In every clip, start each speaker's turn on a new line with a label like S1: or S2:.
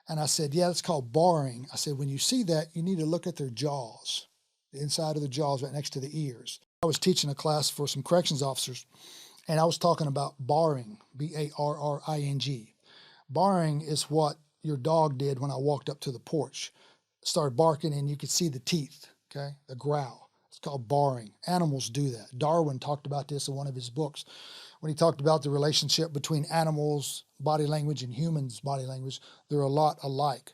S1: And I said, yeah, it's called barring. I said, when you see that, you need to look at their jaws, the inside of the jaws right next to the ears. I was teaching a class for some corrections officers, and I was talking about barring, B-A-R-R-I-N-G. Barring is what your dog did when I walked up to the porch. Started barking, and you could see the teeth, okay, the growl. It's called barring. Animals do that. Darwin talked about this in one of his books when he talked about the relationship between animals' body language and humans' body language. They're a lot alike.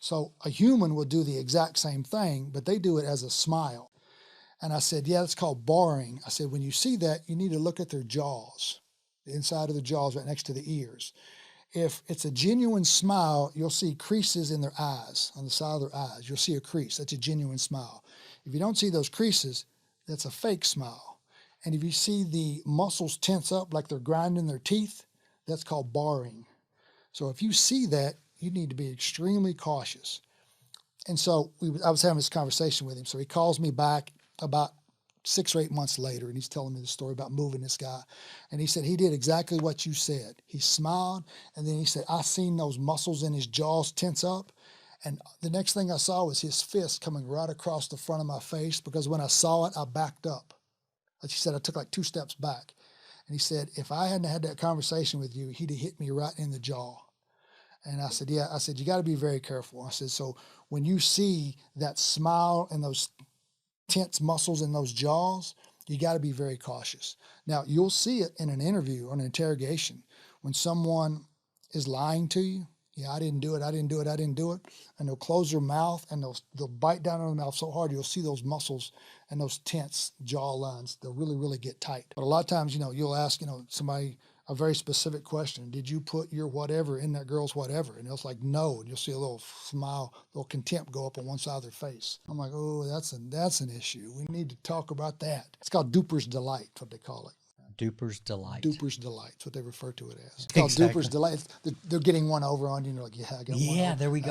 S1: So a human will do the exact same thing, but they do it as a smile. And I said, yeah, it's called barring. I said, when you see that, you need to look at their jaws, the inside of the jaws right next to the ears. If it's a genuine smile, you'll see creases in their eyes, on the side of their eyes. You'll see a crease. That's a genuine smile. If you don't see those creases, that's a fake smile. And if you see the muscles tense up like they're grinding their teeth, that's called barring. So if you see that, you need to be extremely cautious. And so I was having this conversation with him. So he calls me back about 6 or 8 months later, and he's telling me the story about moving this guy. And he said he did exactly what you said. He smiled, and then he said, I seen those muscles in his jaws tense up. And the next thing I saw was his fist coming right across the front of my face, because when I saw it, I backed up. Like he said, I took like 2 steps back. And he said, if I hadn't had that conversation with you, he'd have hit me right in the jaw. And I said, yeah. I said, you got to be very careful. I said, so when you see that smile and those tense muscles in those jaws, you got to be very cautious. Now, you'll see it in an interview or an interrogation when someone is lying to you. Yeah, I didn't do it. I didn't do it. I didn't do it. And they'll close their mouth and they'll bite down on the mouth so hard, you'll see those muscles and those tense jaw lines. They'll really, really get tight. But a lot of times, you'll ask, somebody a very specific question. Did you put your whatever in that girl's whatever? And it's like, no. And you'll see a little smile, a little contempt go up on one side of their face. I'm like, oh, that's an issue. We need to talk about that. It's called Duper's Delight, what they call it.
S2: Duper's Delight.
S1: Duper's Delight. That's what they refer to it as. It's called Duper's Delight. They're getting one over on you, and you're like, yeah, I got one over.
S2: Yeah, there we go.